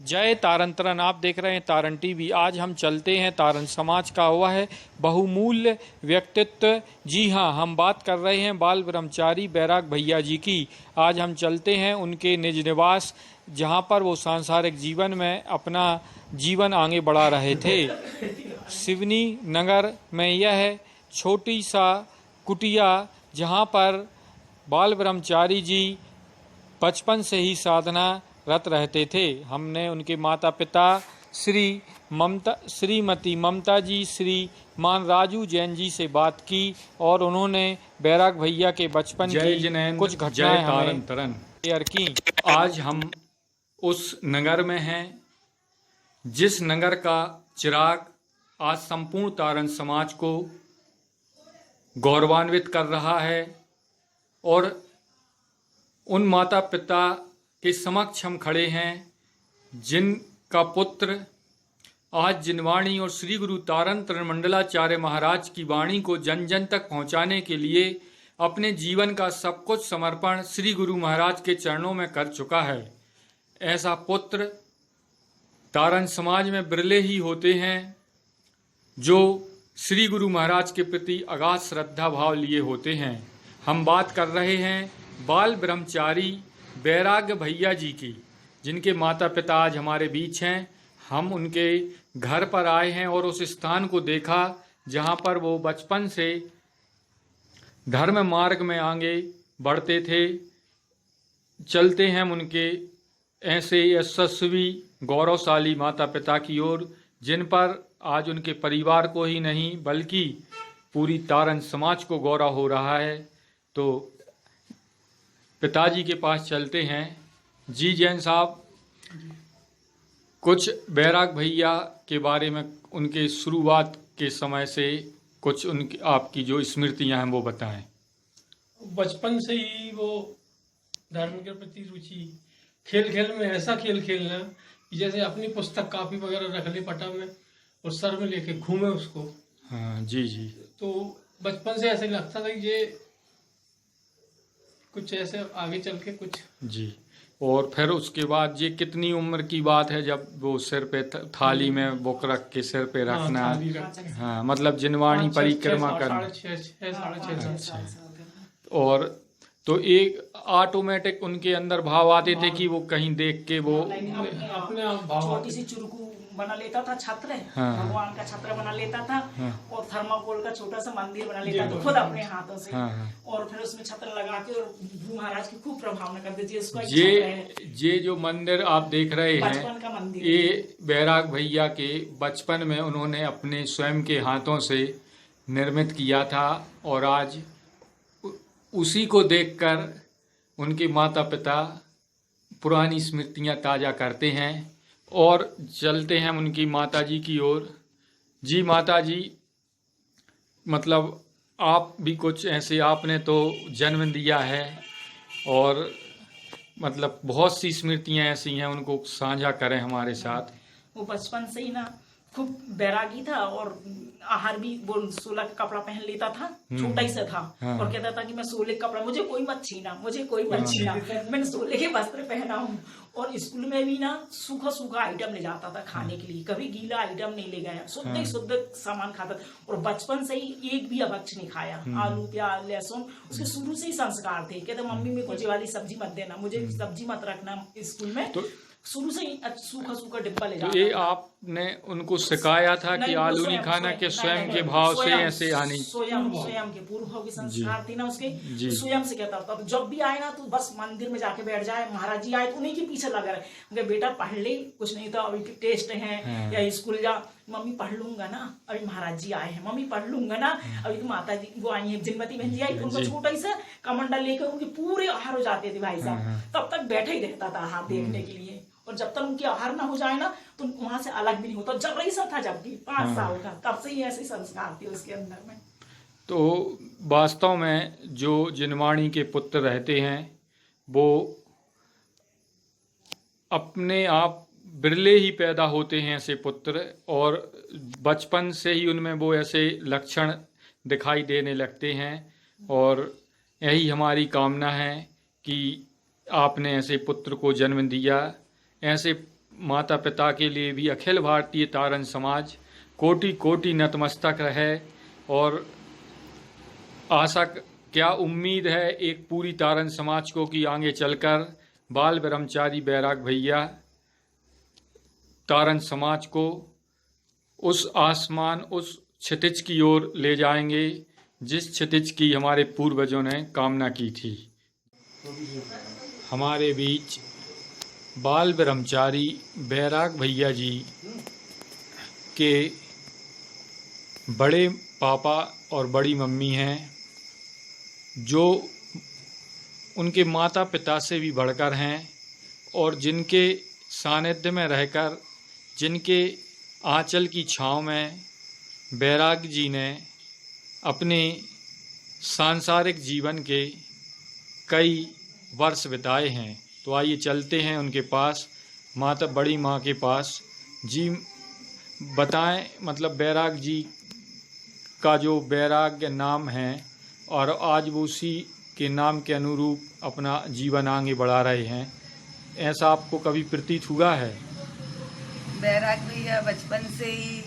जय तारण तरण। आप देख रहे हैं तारण टीवी। आज हम चलते हैं तारण समाज का हुआ है बहुमूल्य व्यक्तित्व। जी हाँ, हम बात कर रहे हैं बाल ब्रह्मचारी बैराग भैया जी की। आज हम चलते हैं उनके निज निवास, जहाँ पर वो सांसारिक जीवन में अपना जीवन आगे बढ़ा रहे थे। सिवनी नगर में यह छोटी सा कुटिया, जहाँ पर बाल ब्रह्मचारी जी बचपन से ही साधना रत रहते थे। हमने उनके माता पिता श्रीमती ममता जी, श्रीमान राजू जैन जी से बात की और उन्होंने बैराग भैया के बचपन की कुछ घटनाएं हमें शेयर की। आज हम उस नगर में हैं जिस नगर का चिराग आज संपूर्ण तारण समाज को गौरवान्वित कर रहा है और उन माता पिता के समक्ष हम खड़े हैं जिनका पुत्र आज जिनवाणी और श्री गुरु तारण तरण मंडलाचार्य महाराज की वाणी को जन जन तक पहुंचाने के लिए अपने जीवन का सब कुछ समर्पण श्री गुरु महाराज के चरणों में कर चुका है। ऐसा पुत्र तारण समाज में बिरले ही होते हैं जो श्री गुरु महाराज के प्रति अगाध श्रद्धा भाव लिए होते हैं। हम बात कर रहे हैं बाल ब्रह्मचारी बैराग भैया जी की, जिनके माता पिता आज हमारे बीच हैं। हम उनके घर पर आए हैं और उस स्थान को देखा जहां पर वो बचपन से धर्म मार्ग में आगे बढ़ते थे। चलते हैं उनके ऐसे यशस्वी गौरवशाली माता पिता की ओर, जिन पर आज उनके परिवार को ही नहीं बल्कि पूरी तारण समाज को गौरव हो रहा है। तो पिताजी के पास चलते हैं। जी जैन साहब, कुछ बैराग भैया के बारे में, उनके शुरुआत के समय से कुछ उनकी आपकी जो स्मृतियां हैं वो बताएं। बचपन से ही वो धर्म के प्रति रुचि, खेल खेल में ऐसा खेल खेलना कि जैसे अपनी पुस्तक कापी वगैरह रख ले पटा में और सर में लेके घूमे उसको। हाँ जी जी। तो बचपन से ऐसे लगता था कि ये कुछ ऐसे आगे चल के कुछ जी। और फिर उसके बाद ये कितनी उम्र की बात है जब वो सिर पे थाली में बुक रख के सिर पे रखना? हाँ, मतलब जिनवाणी परिक्रमा करना। साढ़े और तो एक ऑटोमेटिक उनके अंदर भाव आते थे कि वो कहीं देख के वो अपने आप भाव, छोटी सी चुरकू बना लेता था छत्र, हाँ, भगवान का छत्र बना लेता था, हाँ, और थर्माकोल का छोटा सा मंदिर बना लेता था खुद अपने हाथों से, हाँ, हाँ, और फिर उसमें छत्र लगा के और गुरु महाराज की खूब प्रभावना करते थे। इसको ये जो मंदिर आप देख रहे हैं, बचपन का मंदिर, ये बैराग भैया के बचपन में उन्होंने अपने स्वयं के हाथों से निर्मित किया था और आज उसी को देखकर उनके माता पिता पुरानी स्मृतियां ताज़ा करते हैं। और चलते हैं उनकी माता जी की ओर। जी माता जी, मतलब आप भी कुछ ऐसे, आपने तो जन्म दिया है और मतलब बहुत सी स्मृतियां ऐसी हैं, उनको साझा करें हमारे साथ। वो बचपन से ही ना खूब बैरागी था और आहार भी वो 16 का कपड़ा पहन लेता था, छोटा ही सा था, हाँ, और कहता था कि मैं 16 का कपड़ा, मुझे कोई मत छीना, मुझे कोई मत छीना, मैंने 16 के वस्त्र पहना हूँ। और स्कूल में भी ना सूखा सूखा आइटम ले जाता था खाने के लिए, कभी गीला आइटम नहीं ले गया, शुद्ध ही शुद्ध सामान खाता था। और बचपन से ही एक भी अभक्ष नहीं खाया, आलू प्याज लहसुन, उसके शुरू से ही संस्कार थे। कहते मम्मी मेरे को ये वाली सब्जी मत देना, मुझे सब्जी मत रखना स्कूल में, तो शुरू से ही सूखा सूखा डिब्बा ले जाता। तो ये आपने उनको सिखाया था कि आलू नहीं खाना, के स्वयं के भाव से ऐसे आनी? स्वयं के पूर्व के संस्कार थे ना उसके, स्वयं से कहता था। तो जब भी आए ना तो बस मंदिर में जाके बैठ जाए, महाराज जी आए तो उन्हीं के पीछे लगा रहे, बेटा पढ़ ले, कुछ नहीं तो अभी टेस्ट है या स्कूल जा। मम्मी पढ़ लूंगा ना, अभी महाराज जी आए हैं, मम्मी पढ़ लूंगा ना, अभी तो माता जी वो आई है, जिनमती बहन जी आई, तो उनका छोटा ही सा कमंडल लेकर उनके पूरे आहार हो जाते थे भाई साहब। तब तक बैठा ही रहता था आहार देखने के लिए, और जब तक उनकी आहार ना हो जाए ना तो वहां से अलग भी नहीं होता। जब रईसा था, जब भी 5 साल का, तब से ही ऐसे संस्कार थे उसके अंदर में। तो वास्तव में जो जिनवाणी के पुत्र रहते हैं वो अपने आप बिरले ही पैदा होते हैं ऐसे पुत्र, और बचपन से ही उनमें वो ऐसे लक्षण दिखाई देने लगते हैं। और यही हमारी कामना है कि आपने ऐसे पुत्र को जन्म दिया। ऐसे माता पिता के लिए भी अखिल भारतीय तारण समाज कोटि कोटि नतमस्तक रहे। और आशा क्या उम्मीद है एक पूरी तारण समाज को कि आगे चलकर बाल ब्रह्मचारी बैराग भैया तारण समाज को उस आसमान, उस क्षितिज की ओर ले जाएंगे जिस क्षितिज की हमारे पूर्वजों ने कामना की थी। हमारे बीच बाल ब्रह्मचारी बैराग भैया जी के बड़े पापा और बड़ी मम्मी हैं, जो उनके माता पिता से भी बढ़कर हैं और जिनके सानिध्य में रहकर, जिनके आंचल की छाँव में बैराग जी ने अपने सांसारिक जीवन के कई वर्ष बिताए हैं। तो आइए चलते हैं उनके पास, माता बड़ी माँ के पास। जी बताएं, मतलब बैराग जी का जो बैराग्य नाम है और आज वो उसी के नाम के अनुरूप अपना जीवन आगे बढ़ा रहे हैं, ऐसा आपको कभी प्रतीत हुआ है? बैराग भैया बचपन से ही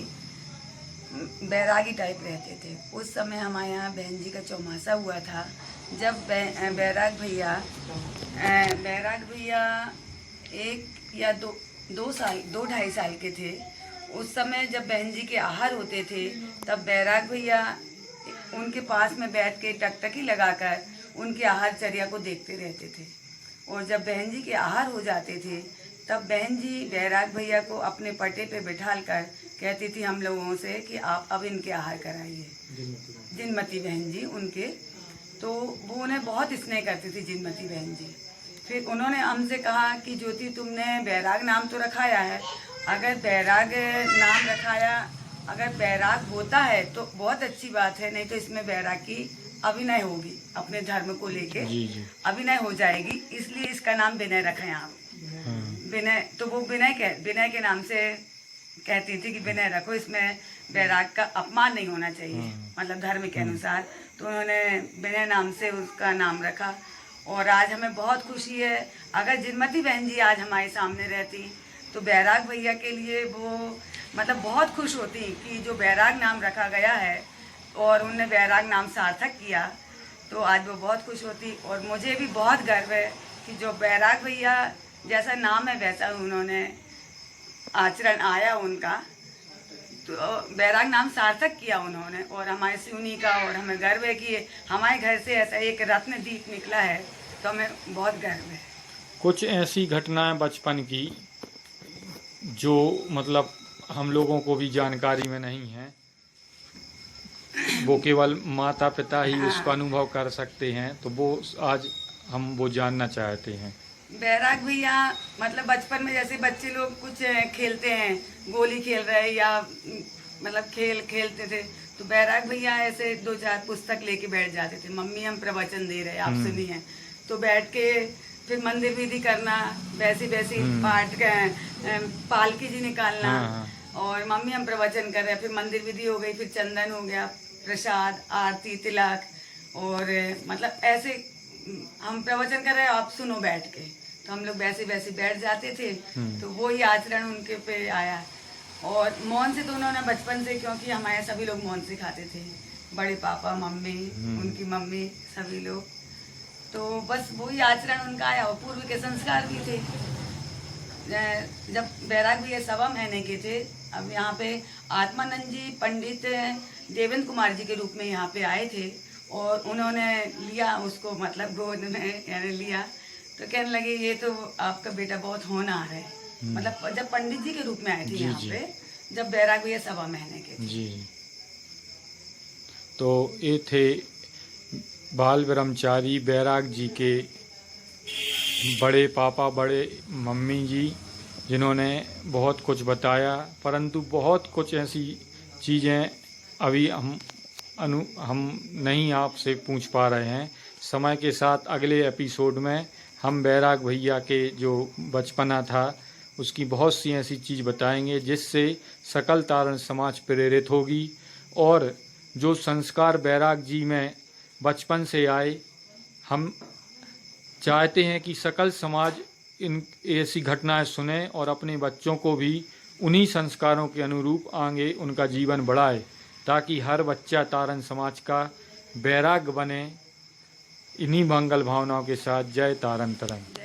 बैरागी टाइप रहते थे। उस समय हमारे यहाँ बहन जी का चौमासा हुआ था, जब बैराग भैया 1 या 2-2.5 साल के थे। उस समय जब बहन जी के आहार होते थे, तब बैराग भैया उनके पास में बैठ के टकटकी लगाकर उनके आहारचर्या को देखते रहते थे। और जब बहन जी के आहार हो जाते थे, तब बहन जी बैराग भैया को अपने पटे पे बिठाल कर कहती थी हम लोगों से कि आप अब इनके आहार कराइए। जिनमती बहन जी उनके, तो वो उन्हें बहुत स्नेह करती थी जिनमती बहन जी। फिर उन्होंने हमसे कहा कि ज्योति, तुमने बैराग नाम तो रखाया है, अगर बैराग नाम रखाया, अगर बैराग होता है तो बहुत अच्छी बात है, नहीं तो इसमें बैराग की अभिनय होगी, अपने धर्म को लेके अभिनय हो जाएगी, इसलिए इसका नाम विनय रखें आप। विनय, तो वो विनय के नाम से कहती थी कि विनय रखो, इसमें बैराग का अपमान नहीं होना चाहिए, मतलब धर्म के अनुसार। तो उन्होंने विनय नाम से उसका नाम रखा। और आज हमें बहुत खुशी है, अगर जिनमती बहन जी आज हमारे सामने रहती तो बैराग भैया के लिए वो मतलब बहुत खुश होती कि जो बैराग नाम रखा गया है और उनने बैराग नाम सार्थक किया, तो आज वो बहुत खुश होती। और मुझे भी बहुत गर्व है कि जो बैराग भैया जैसा नाम है वैसा उन्होंने आचरण आया उनका, तो बैराग नाम सार्थक किया उन्होंने। और हमारे सिवनी का, और हमें गर्व है कि हमारे घर से ऐसा एक रत्न दीप निकला है, तो हमें बहुत गर्व है। कुछ ऐसी घटनाएं बचपन की जो मतलब हम लोगों को भी जानकारी में नहीं है, वो केवल माता पिता ही उसका अनुभव कर सकते हैं, तो वो आज हम वो जानना चाहते हैं। बैराग भैया मतलब बचपन में जैसे बच्चे लोग कुछ खेलते हैं, गोली खेल रहे या मतलब खेलते थे, तो बैराग भैया ऐसे 2-4 पुस्तक लेके बैठ जाते थे। मम्मी हम प्रवचन दे रहे हैं, आप सुनिए, तो बैठ के फिर मंदिर विधि करना, वैसी पाठ पालकी जी निकालना, और मम्मी हम प्रवचन कर रहे हैं, फिर मंदिर विधि हो गई, फिर चंदन हो गया, प्रसाद, आरती, तिलक, और मतलब ऐसे हम प्रवचन कर रहे हैं, आप सुनो बैठ के, तो हम लोग वैसे बैठ जाते थे। तो वो ही आचरण उनके पे आया। और मौन से तो उन्होंने बचपन से, क्योंकि हमारे सभी लोग मौन से खाते थे, बड़े पापा, मम्मी, उनकी मम्मी, सभी लोग, तो बस वही आचरण उनका आया। और पूर्व के संस्कार भी थे। जब बैराग भैया 1.25 महीने के थे, अब यहाँ पे आत्मानंद जी पंडित देवेंद्र कुमार जी के रूप में यहाँ पे आए थे, और उन्होंने लिया उसको, मतलब गोद में यानी लिया, तो कहने लगे ये तो आपका बेटा बहुत होनहार है। मतलब जब पंडित जी के रूप में आए थे यहाँ पे, जब बैराग भैया 1.25 महीने के थे। जी, तो ये थे बाल ब्रह्मचारी बैराग जी के बड़े पापा, बड़े मम्मी जी, जिन्होंने बहुत कुछ बताया, परंतु बहुत कुछ ऐसी चीज़ें अभी हम नहीं आपसे पूछ पा रहे हैं। समय के साथ अगले एपिसोड में हम बैराग भैया के जो बचपना था उसकी बहुत सी ऐसी चीज़ बताएंगे जिससे सकल तारण समाज प्रेरित होगी, और जो संस्कार बैराग जी में बचपन से आए, हम चाहते हैं कि सकल समाज इन ऐसी घटनाएं सुने और अपने बच्चों को भी उन्हीं संस्कारों के अनुरूप आगे उनका जीवन बढ़ाए, ताकि हर बच्चा तारन समाज का वैराग्य बने। इन्हीं मंगल भावनाओं के साथ जय तारन तरन।